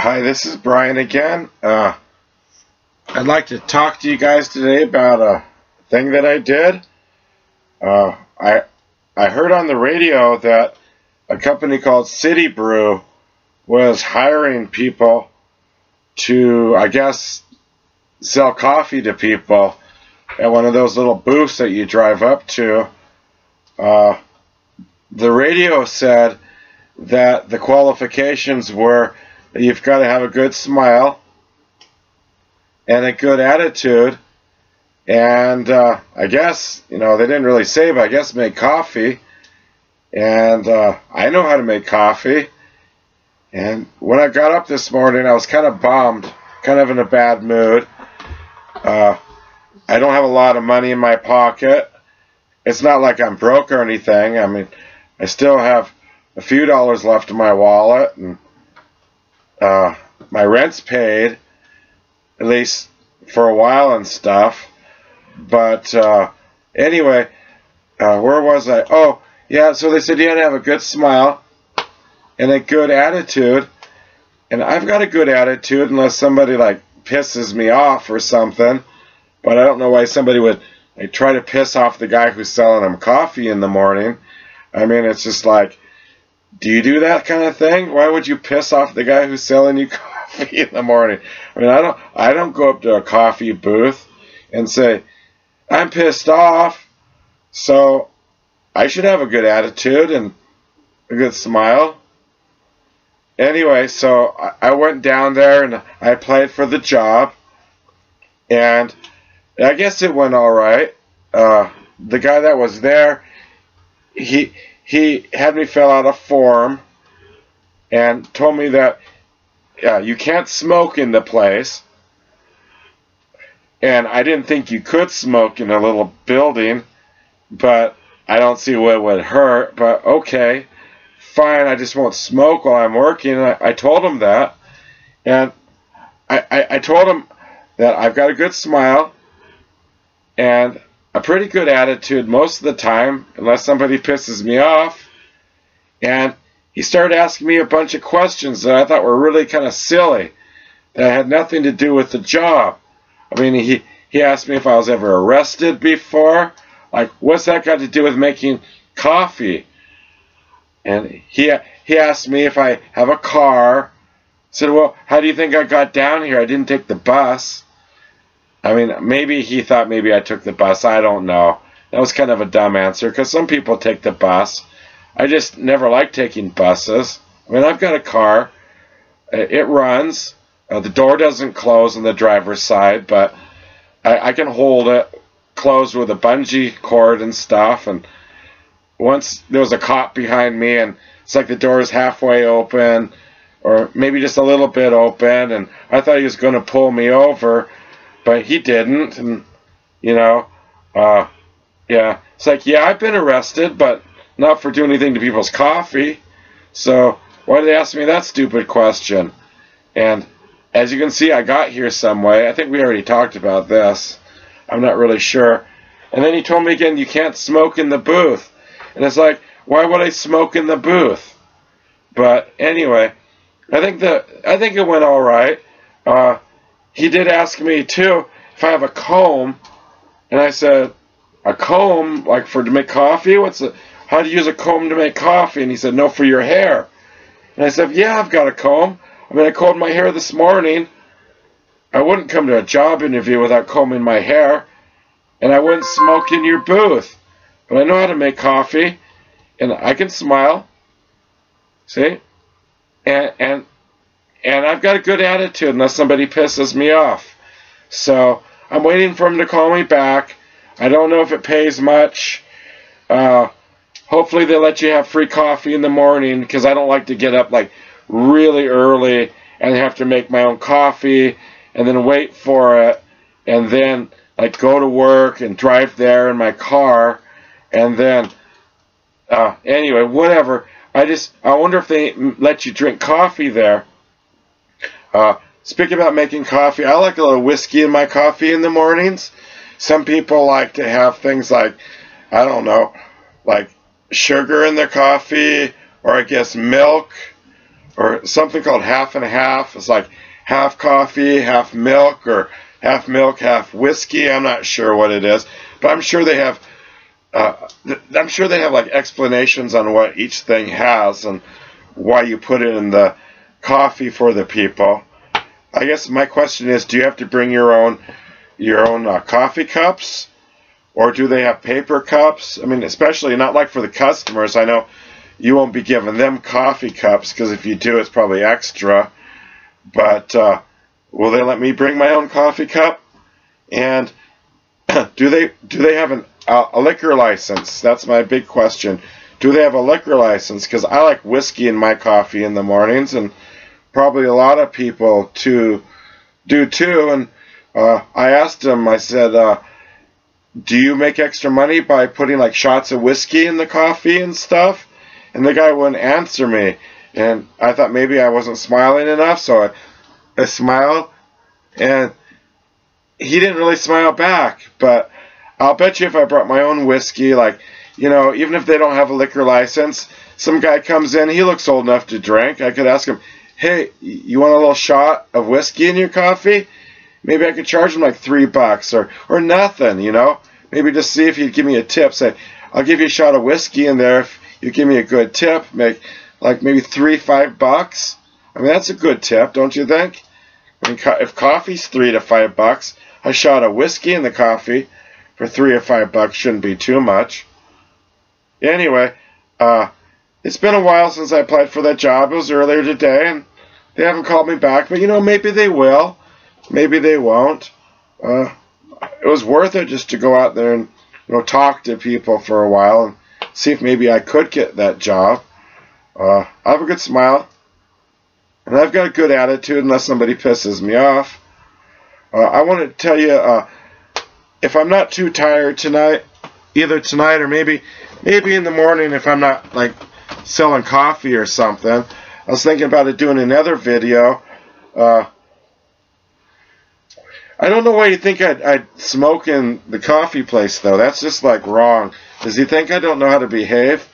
Hi, this is Brian again. I'd like to talk to you guys today about a thing that I did. Uh, I I heard on the radio that a company called City Brew was hiring people to, I guess, sell coffee to people at one of those little booths that you drive up to. Uh, the radio said that the qualifications were that you've got to have a good smile and a good attitude, and I guess, they didn't really say, but I guess make coffee, and I know how to make coffee, and when I got up this morning, I was kind of bummed, kind of in a bad mood. I don't have a lot of money in my pocket. It's not like I'm broke or anything. I mean, I still have a few dollars left in my wallet, and my rent's paid, at least for a while and stuff. But anyway, where was I? Oh, yeah, so they said you had to have a good smile and a good attitude. And I've got a good attitude unless somebody, pisses me off or something. But I don't know why somebody would try to piss off the guy who's selling them coffee in the morning. I mean, it's just like, do you do that kind of thing? Why would you piss off the guy who's selling you coffee in the morning? I mean, I don't go up to a coffee booth and say, I'm pissed off, so I should have a good attitude and a good smile. Anyway, so I went down there and I applied for the job, and I guess it went all right. The guy that was there, he had me fill out a form and told me that you can't smoke in the place. And I didn't think you could smoke in a little building, but I don't see what would hurt. But okay, fine, I just won't smoke while I'm working. I told him that. And I told him that I've got a good smile and a pretty good attitude most of the time, unless somebody pisses me off. And he started asking me a bunch of questions that I thought were really kind of silly, that had nothing to do with the job. I mean, he asked me if I was ever arrested before. Like, what's that got to do with making coffee? And he asked me if I have a car. I said, well, how do you think I got down here? I didn't take the bus. I mean, maybe he thought maybe I took the bus. I don't know. That was kind of a dumb answer, because some people take the bus. I just never liked taking buses. I mean, I've got a car. It runs. The door doesn't close on the driver's side, but I can hold it closed with a bungee cord and stuff. And once there was a cop behind me, and it's like the door is halfway open, or maybe just a little bit open, and I thought he was going to pull me over, but he didn't. And, yeah. It's like, yeah, I've been arrested, but not for doing anything to people's coffee. So why did they ask me that stupid question? And as you can see, I got here some way. I think we already talked about this. I'm not really sure. And then he told me again, you can't smoke in the booth. And it's like, why would I smoke in the booth? But anyway, I think it went all right. He did ask me too if I have a comb, and I said, a comb like to make coffee? How do you use a comb to make coffee? And he said, no, for your hair. And I said, yeah, I've got a comb. I mean, I combed my hair this morning. I wouldn't come to a job interview without combing my hair, and I wouldn't smoke in your booth. But I know how to make coffee, and I can smile. See? And I've got a good attitude unless somebody pisses me off. So I'm waiting for him to call me back. I don't know if it pays much. Hopefully they let you have free coffee in the morning, because I don't like to get up really early and have to make my own coffee and then wait for it and then go to work and drive there in my car, and then anyway, whatever. I wonder if they let you drink coffee there. Speaking about making coffee, I like a little whiskey in my coffee in the mornings. Some people like to have things like, I don't know, like sugar in their coffee, or I guess milk, or something called half and half. It's like half coffee, half milk, or half milk, half whiskey. I'm not sure what it is, but I'm sure they have. Like explanations on what each thing has and why you put it in the coffee for the people. I guess my question is, do you have to bring your own coffee cups, or do they have paper cups? I mean, especially not like for the customers. I know you won't be giving them coffee cups, because if you do, it's probably extra. But will they let me bring my own coffee cup? And do they have a liquor license? That's my big question. Do they have a liquor license? Because I like whiskey in my coffee in the mornings, and probably a lot of people do too. And I asked them, I said, do you make extra money by putting like shots of whiskey in the coffee and stuff? And the guy wouldn't answer me. And I thought maybe I wasn't smiling enough, so I smiled. And he didn't really smile back. But I'll bet you if I brought my own whiskey, like, even if they don't have a liquor license, some guy comes in, he looks old enough to drink. I could ask him, hey, you want a little shot of whiskey in your coffee? Maybe I could charge him like $3 or nothing, Maybe just see if he'd give me a tip. Say, I'll give you a shot of whiskey in there if you give me a good tip. Make like maybe $5. I mean, that's a good tip, don't you think? I mean, if coffee's $3 to $5, a shot of whiskey in the coffee for $3 or $5 shouldn't be too much. Anyway, it's been a while since I applied for that job. It was earlier today, and they haven't called me back. But, maybe they will. Maybe they won't. It was worth it just to go out there and, talk to people for a while and see if maybe I could get that job. I have a good smile, and I've got a good attitude unless somebody pisses me off. I want to tell you, if I'm not too tired tonight, either tonight or maybe in the morning if I'm not like selling coffee or something, I was thinking about doing another video. I don't know why you think I'd smoke in the coffee place, though. That's just like wrong. Does he think I don't know how to behave?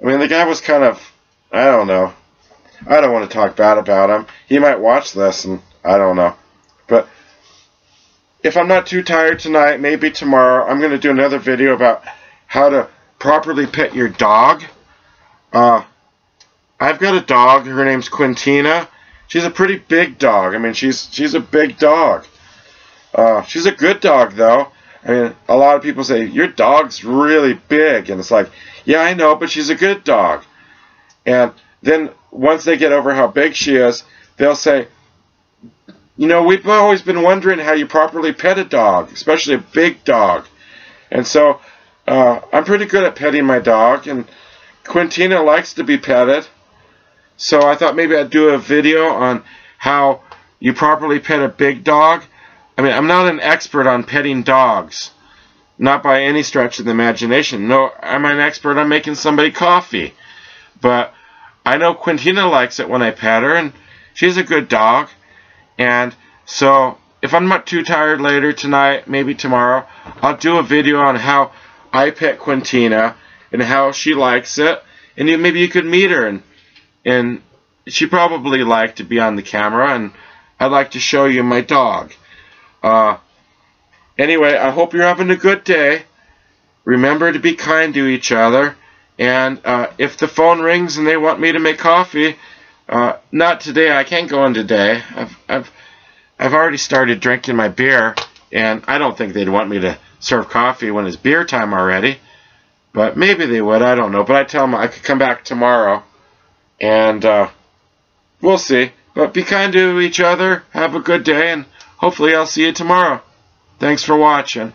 I mean, the guy was kind of, I don't know. I don't want to talk bad about him. He might watch this, and I don't know. But if I'm not too tired tonight, maybe tomorrow, I'm going to do another video about how to properly pet your dog. I've got a dog. Her name's Quintina. She's a pretty big dog. I mean, she's a big dog. She's a good dog, though. I mean, a lot of people say, your dog's really big. And it's like, yeah, I know, but she's a good dog. And then once they get over how big she is, they'll say, we've always been wondering how you properly pet a dog, especially a big dog. And so I'm pretty good at petting my dog, and Quintina likes to be petted. So I thought maybe I'd do a video on how you properly pet a big dog. I mean, I'm not an expert on petting dogs, not by any stretch of the imagination. No, I'm an expert on making somebody coffee. But I know Quintina likes it when I pet her, and she's a good dog. And so if I'm not too tired later tonight, maybe tomorrow, I'll do a video on how I pet Quintina and how she likes it. And maybe you could meet her, and she'd probably like to be on the camera, and I'd like to show you my dog. Anyway, I hope you're having a good day. Remember to be kind to each other. And if the phone rings and they want me to make coffee, not today. I can't go in today. I've already started drinking my beer, and I don't think they'd want me to serve coffee when it's beer time already. But maybe they would. I don't know. But I tell them I could come back tomorrow, and we'll see. But be kind to each other. Have a good day, and hopefully I'll see you tomorrow. Thanks for watching.